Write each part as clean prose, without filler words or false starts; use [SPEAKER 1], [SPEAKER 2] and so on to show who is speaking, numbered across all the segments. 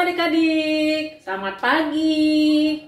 [SPEAKER 1] adik-adik, selamat pagi.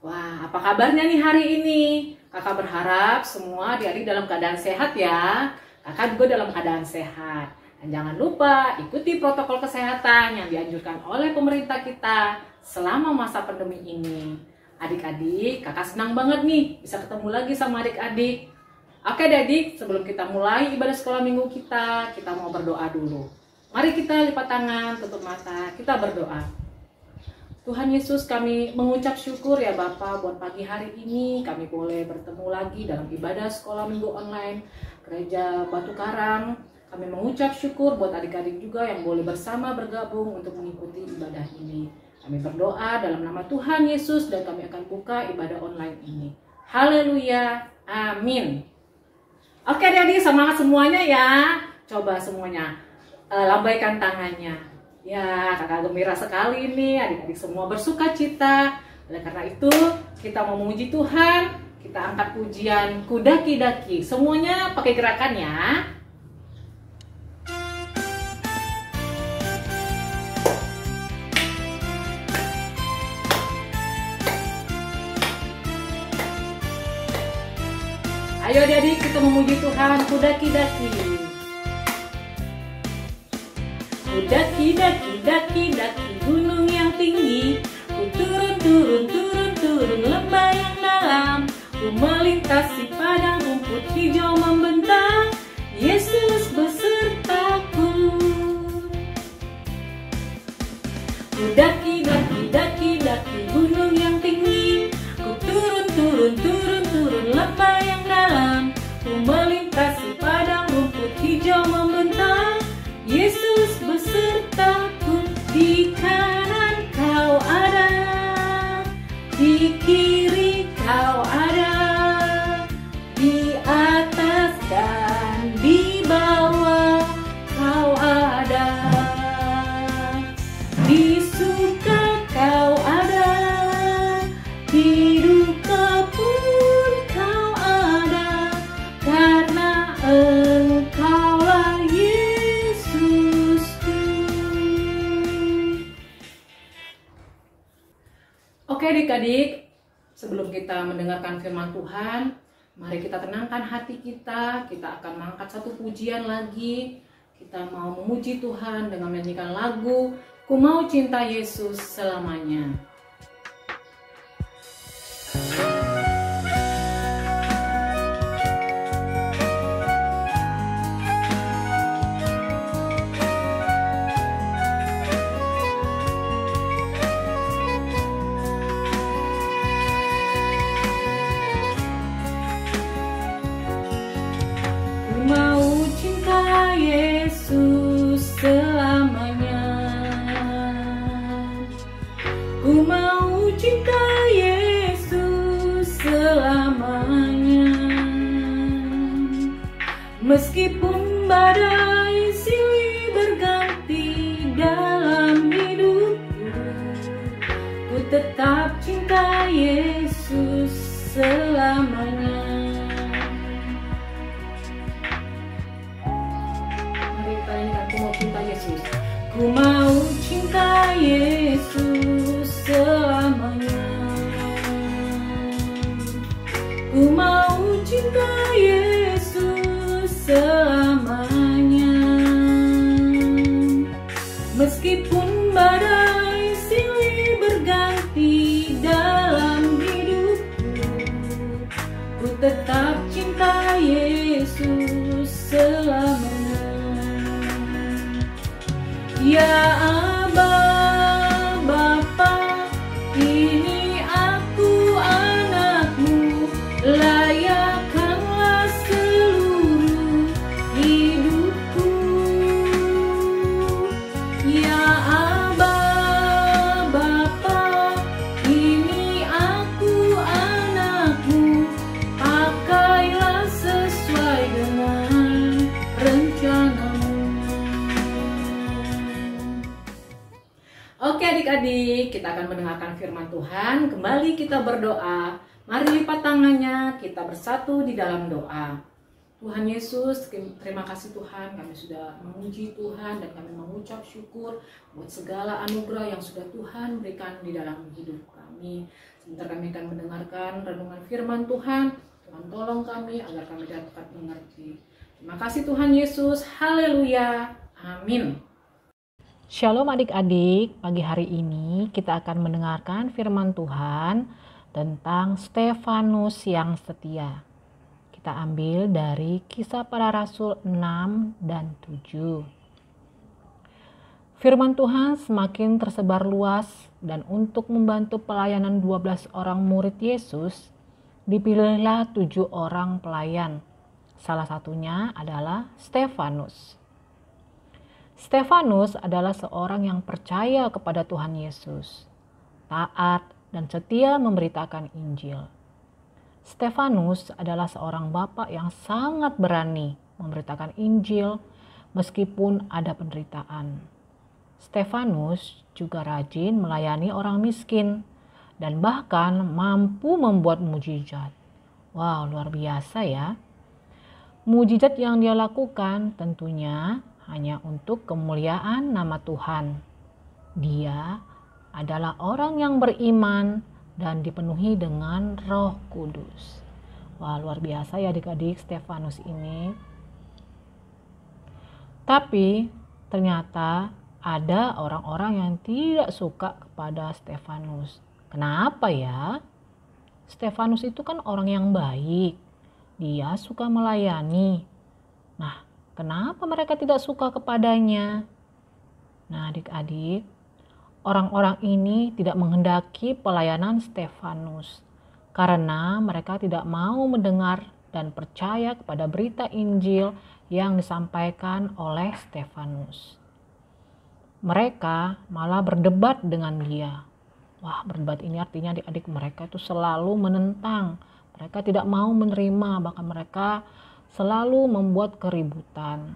[SPEAKER 1] Wah, apa kabarnya nih hari ini? Kakak berharap semua adik-adik dalam keadaan sehat ya. Kakak juga dalam keadaan sehat. Dan jangan lupa ikuti protokol kesehatan yang dianjurkan oleh pemerintah kita selama masa pandemi ini. Adik-adik, kakak senang banget nih bisa ketemu lagi sama adik-adik. Oke adik-adik, sebelum kita mulai ibadah sekolah minggu kita mau berdoa dulu. Mari kita lipat tangan, tutup mata, kita berdoa. Tuhan Yesus, kami mengucap syukur ya Bapa buat pagi hari ini kami boleh bertemu lagi dalam ibadah sekolah minggu online Gereja Batu Karang. Kami mengucap syukur buat adik-adik juga yang boleh bersama bergabung untuk mengikuti ibadah ini. Kami berdoa dalam nama Tuhan Yesus dan kami akan buka ibadah online ini. Haleluya, amin. Oke adik-adik, semangat semuanya ya. Coba semuanya lambaikan tangannya. Ya, kakak gembira sekali nih, adik-adik semua bersuka cita. Oleh karena itu, kita mau memuji Tuhan. Kita angkat pujian Kudaki-daki. Semuanya pakai gerakan ya. Ayo adik-adik, kita memuji Tuhan. Kudaki-daki. Daki-daki, daki-daki gunung yang tinggi, ku turun lembah yang dalam, ku melintasi padang rumput hijau membentang, Yesus besertaku. Ku daki-daki, daki-daki gunung yang tinggi, ku turun lembah yang dalam, ku melintasi padang rumput hijau membentang, Yesus besertaku. Di kanan kau ada, di kiri kau ada, di atas dan di bawah kau ada, di suka kau ada, di duka pun kau ada, karena Engkaulah Oke adik-adik, sebelum kita mendengarkan firman Tuhan, mari kita tenangkan hati kita akan mengangkat satu pujian lagi. Kita mau memuji Tuhan dengan menyanyikan lagu, Ku Mau Cinta Yesus Selamanya. Ku mau cinta Yesus selamanya, meskipun badai silih berganti dalam hidupku, ku tetap cinta Yesus selamanya. Mari kita nyanyikan, ku mau cinta Yesus. Ku mau cinta Yesus selamanya. Ku mau cinta Yesus selamanya, meskipun badai silih berganti dalam hidupku, ku tetap cinta Yesus selamanya. Ya Aba, Bapa, ini aku anakmu, layakkanlah seluruh hidupku. Ya Aba, Bapa, ini aku anakmu, pakailah sesuai dengan rencanamu. Oke adik-adik, kita akan mendengarkan firman Tuhan. Kembali kita berdoa. Mari lipat tangannya, kita bersatu di dalam doa. Tuhan Yesus, terima kasih Tuhan, kami sudah memuji Tuhan dan kami mengucap syukur buat segala anugerah yang sudah Tuhan berikan di dalam hidup kami. Sebentar kami akan mendengarkan renungan firman Tuhan. Tuhan tolong kami agar kami dapat mengerti. Terima kasih Tuhan Yesus, haleluya, amin. Shalom adik-adik, pagi hari ini kita akan mendengarkan firman Tuhan tentang Stefanus yang setia. Kita ambil dari Kisah Para Rasul 6 dan 7. Firman Tuhan semakin tersebar luas dan untuk membantu pelayanan 12 orang murid Yesus, dipilihlah 7 orang pelayan. Salah satunya adalah Stefanus. Stefanus adalah seorang yang percaya kepada Tuhan Yesus, taat dan setia memberitakan Injil. Stefanus adalah seorang bapak yang sangat berani memberitakan Injil meskipun ada penderitaan. Stefanus juga rajin melayani orang miskin dan bahkan mampu membuat mujizat. Wow, luar biasa ya. Mujizat yang dia lakukan tentunya hanya untuk kemuliaan nama Tuhan. Dia adalah orang yang beriman dan dipenuhi dengan Roh Kudus. Wah, luar biasa ya adik-adik Stefanus ini. Tapi ternyata ada orang-orang yang tidak suka kepada Stefanus. Kenapa ya? Stefanus itu kan orang yang baik. Dia suka melayani. Nah, kenapa mereka tidak suka kepadanya? Nah, adik-adik, orang-orang ini tidak menghendaki pelayanan Stefanus karena mereka tidak mau mendengar dan percaya kepada berita Injil yang disampaikan oleh Stefanus. Mereka malah berdebat dengan dia. Wah, berdebat ini artinya adik-adik mereka itu selalu menentang. Mereka tidak mau menerima, bahkan mereka selalu membuat keributan.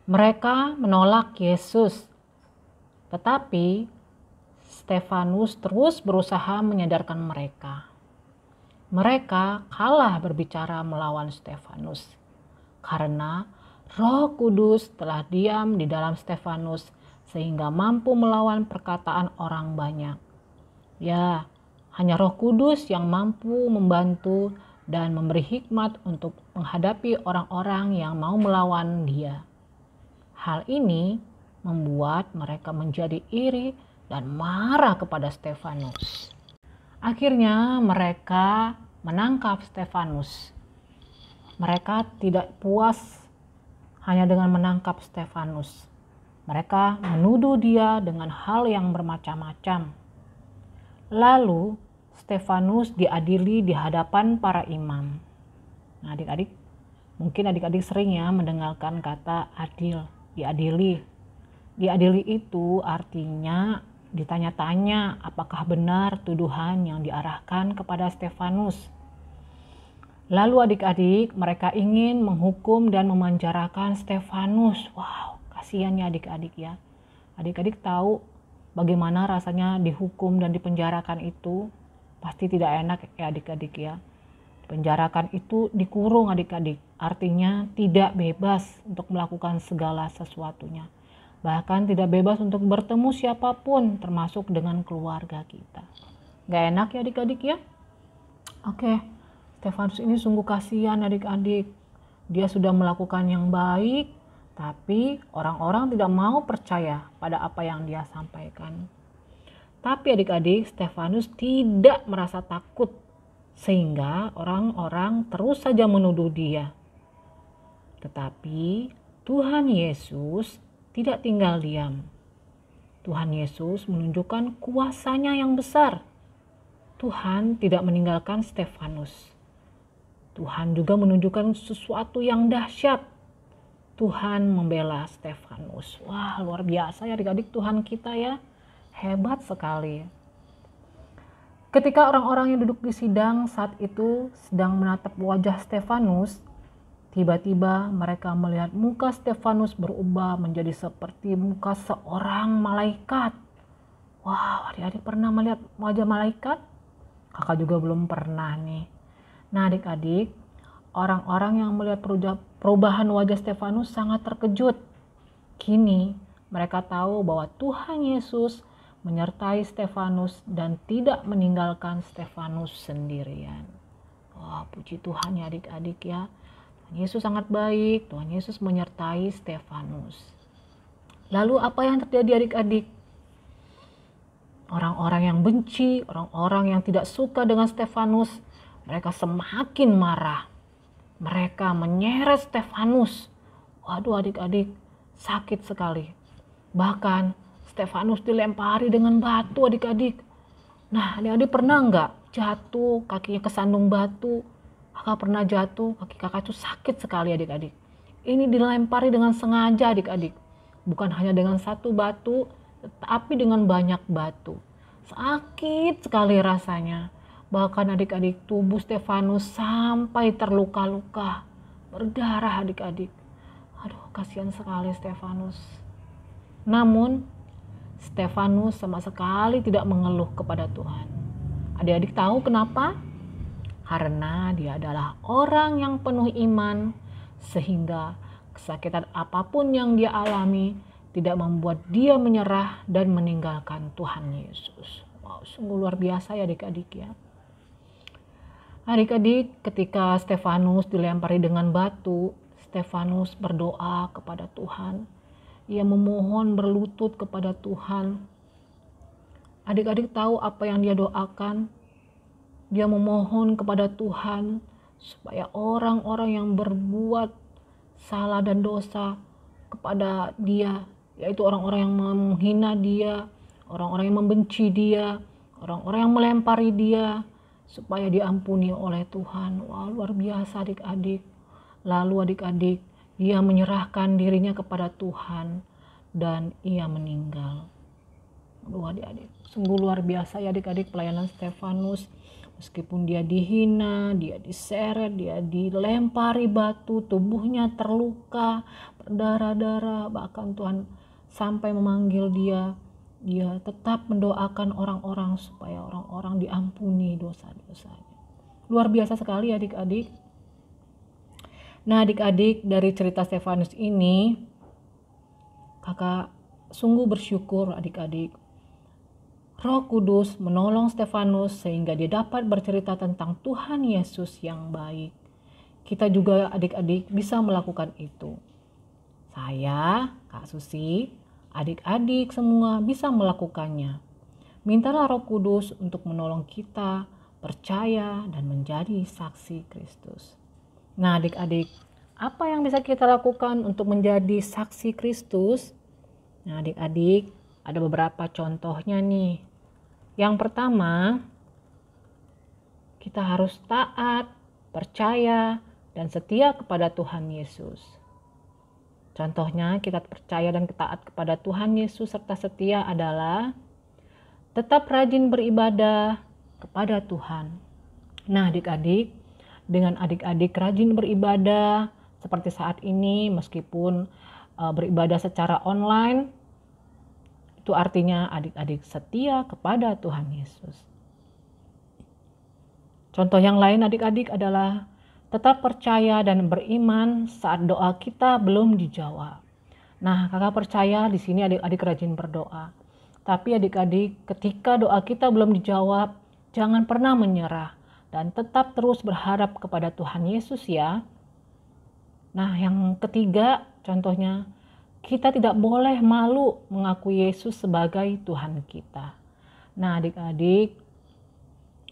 [SPEAKER 1] Mereka menolak Yesus. Tetapi Stefanus terus berusaha menyadarkan mereka. Mereka kalah berbicara melawan Stefanus karena Roh Kudus telah diam di dalam Stefanus sehingga mampu melawan perkataan orang banyak. Ya, hanya Roh Kudus yang mampu membantu dan memberi hikmat untuk menghadapi orang-orang yang mau melawan dia. Hal ini membuat mereka menjadi iri dan marah kepada Stefanus. Akhirnya mereka menangkap Stefanus. Mereka tidak puas hanya dengan menangkap Stefanus. Mereka menuduh dia dengan hal yang bermacam-macam. Lalu Stefanus diadili di hadapan para imam. Nah, adik-adik, mungkin adik-adik sering ya mendengarkan kata adil, diadili. Diadili itu artinya ditanya-tanya apakah benar tuduhan yang diarahkan kepada Stefanus. Lalu adik-adik mereka ingin menghukum dan memenjarakan Stefanus. Wow, kasihan ya adik-adik ya. Adik-adik tahu bagaimana rasanya dihukum dan dipenjarakan itu? Pasti tidak enak ya adik-adik ya. Penjarakan itu dikurung adik-adik. Artinya tidak bebas untuk melakukan segala sesuatunya. Bahkan tidak bebas untuk bertemu siapapun termasuk dengan keluarga kita. Gak enak ya adik-adik ya? Oke, Stefanus ini sungguh kasihan adik-adik. Dia sudah melakukan yang baik, tapi orang-orang tidak mau percaya pada apa yang dia sampaikan. Tapi adik-adik, Stefanus tidak merasa takut sehingga orang-orang terus saja menuduh dia. Tetapi Tuhan Yesus tidak tinggal diam. Tuhan Yesus menunjukkan kuasa-Nya yang besar. Tuhan tidak meninggalkan Stefanus. Tuhan juga menunjukkan sesuatu yang dahsyat. Tuhan membela Stefanus. Wah, luar biasa ya adik-adik Tuhan kita ya. Hebat sekali. Ketika orang-orang yang duduk di sidang saat itu sedang menatap wajah Stefanus, tiba-tiba mereka melihat muka Stefanus berubah menjadi seperti muka seorang malaikat. Wow, adik-adik pernah melihat wajah malaikat? Kakak juga belum pernah nih. Nah adik-adik,
[SPEAKER 2] Orang-orang yang melihat perubahan wajah Stefanus sangat terkejut. Kini mereka tahu bahwa Tuhan Yesus menyertai Stefanus dan tidak meninggalkan Stefanus sendirian. Wah, puji Tuhan ya adik-adik ya. Tuhan Yesus sangat baik, Tuhan Yesus menyertai Stefanus. Lalu apa yang terjadi adik-adik? Orang-orang yang benci, orang-orang yang tidak suka dengan Stefanus, mereka semakin marah. Mereka menyeret Stefanus. Waduh adik-adik, sakit sekali. Bahkan Stefanus dilempari dengan batu adik-adik. Nah adik-adik pernah nggak jatuh kakinya kesandung batu? Kakak pernah jatuh, kaki kakak itu sakit sekali adik-adik. Ini dilempari dengan sengaja adik-adik. Bukan hanya dengan satu batu, tetapi dengan banyak batu. Sakit sekali rasanya. Bahkan adik-adik, tubuh Stefanus sampai terluka-luka, berdarah adik-adik. Aduh, kasihan sekali Stefanus. Namun, Stefanus sama sekali tidak mengeluh kepada Tuhan. Adik-adik tahu kenapa? Karena dia adalah orang yang penuh iman, sehingga kesakitan apapun yang dia alami tidak membuat dia menyerah dan meninggalkan Tuhan Yesus. Wow, sungguh luar biasa ya adik-adik ya. Adik-adik, ketika Stefanus dilempari dengan batu, Stefanus berdoa kepada Tuhan. Ia memohon berlutut kepada Tuhan. Adik-adik tahu apa yang dia doakan? Dia memohon kepada Tuhan supaya orang-orang yang berbuat salah dan dosa kepada dia, yaitu orang-orang yang menghina dia, orang-orang yang membenci dia, orang-orang yang melempari dia, supaya diampuni oleh Tuhan. Wah, luar biasa adik-adik. Lalu adik-adik, dia menyerahkan dirinya kepada Tuhan dan ia meninggal. Aduh adik-adik, sungguh luar biasa ya adik-adik pelayanan Stefanus. Meskipun dia dihina, dia diseret, dia dilempari batu, tubuhnya terluka, berdarah-darah, bahkan Tuhan sampai memanggil dia tetap mendoakan orang-orang supaya orang-orang diampuni dosa-dosanya. Luar biasa sekali adik-adik. Nah adik-adik, dari cerita Stefanus ini, kakak sungguh bersyukur adik-adik. Roh Kudus menolong Stefanus sehingga dia dapat bercerita tentang Tuhan Yesus yang baik. Kita juga adik-adik bisa melakukan itu. Saya, Kak Susi, adik-adik semua bisa melakukannya. Mintalah Roh Kudus untuk menolong kita percaya dan menjadi saksi Kristus. Nah adik-adik, apa yang bisa kita lakukan untuk menjadi saksi Kristus? Nah adik-adik, ada beberapa contohnya nih. Yang pertama, kita harus taat, percaya, dan setia kepada Tuhan Yesus. Contohnya, kita percaya dan taat kepada Tuhan Yesus serta setia adalah tetap rajin beribadah kepada Tuhan. Nah adik-adik, dengan adik-adik rajin beribadah seperti saat ini, meskipun beribadah secara online, itu artinya adik-adik setia kepada Tuhan Yesus. Contoh yang lain adik-adik adalah tetap percaya dan beriman saat doa kita belum dijawab. Nah, kakak percaya di sini adik-adik rajin berdoa. Tapi adik-adik, ketika doa kita belum dijawab, jangan pernah menyerah dan tetap terus berharap kepada Tuhan Yesus ya. Nah, yang ketiga contohnya, kita tidak boleh malu mengakui Yesus sebagai Tuhan kita. Nah adik-adik,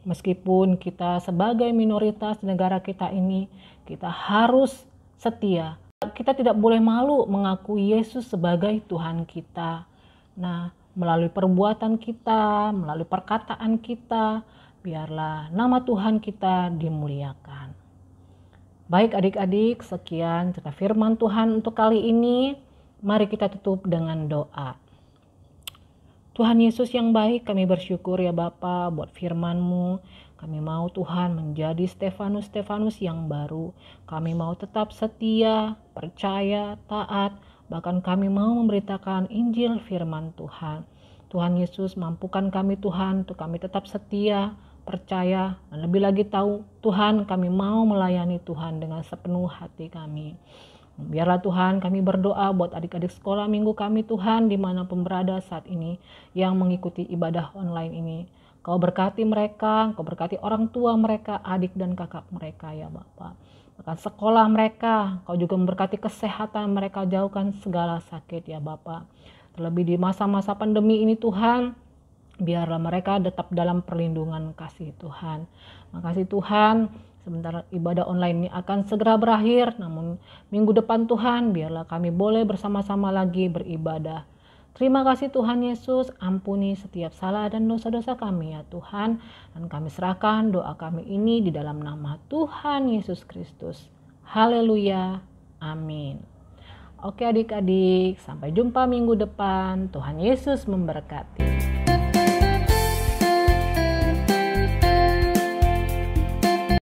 [SPEAKER 2] meskipun kita sebagai minoritas di negara kita ini, kita harus setia. Kita tidak boleh malu mengakui Yesus sebagai Tuhan kita. Nah, melalui perbuatan kita, melalui perkataan kita, biarlah nama Tuhan kita dimuliakan. Baik adik-adik, sekian cerita firman Tuhan untuk kali ini. Mari kita tutup dengan doa. Tuhan Yesus yang baik, kami bersyukur ya Bapa buat firman-Mu. Kami mau Tuhan menjadi Stefanus yang baru. Kami mau tetap setia, percaya, taat. Bahkan kami mau memberitakan Injil firman Tuhan. Tuhan Yesus, mampukan kami Tuhan untuk kami tetap setia, percaya dan lebih lagi tahu Tuhan, kami mau melayani Tuhan dengan sepenuh hati kami. Biarlah Tuhan kami berdoa buat adik-adik sekolah minggu kami Tuhan dimanapun berada saat ini yang mengikuti ibadah online ini. Kau berkati mereka, Kau berkati orang tua mereka, adik dan kakak mereka ya Bapa. Bahkan sekolah mereka, Kau juga memberkati kesehatan mereka, jauhkan segala sakit ya Bapa. Terlebih di masa-masa pandemi ini Tuhan, biarlah mereka tetap dalam perlindungan kasih Tuhan. Makasih Tuhan, sebentar ibadah online ini akan segera berakhir, namun minggu depan Tuhan, biarlah kami boleh bersama-sama lagi beribadah. Terima kasih Tuhan Yesus, ampuni setiap salah dan dosa-dosa kami ya Tuhan. Dan kami serahkan doa kami ini di dalam nama Tuhan Yesus Kristus. Haleluya, amin. Oke adik-adik, sampai jumpa minggu depan. Tuhan Yesus memberkati.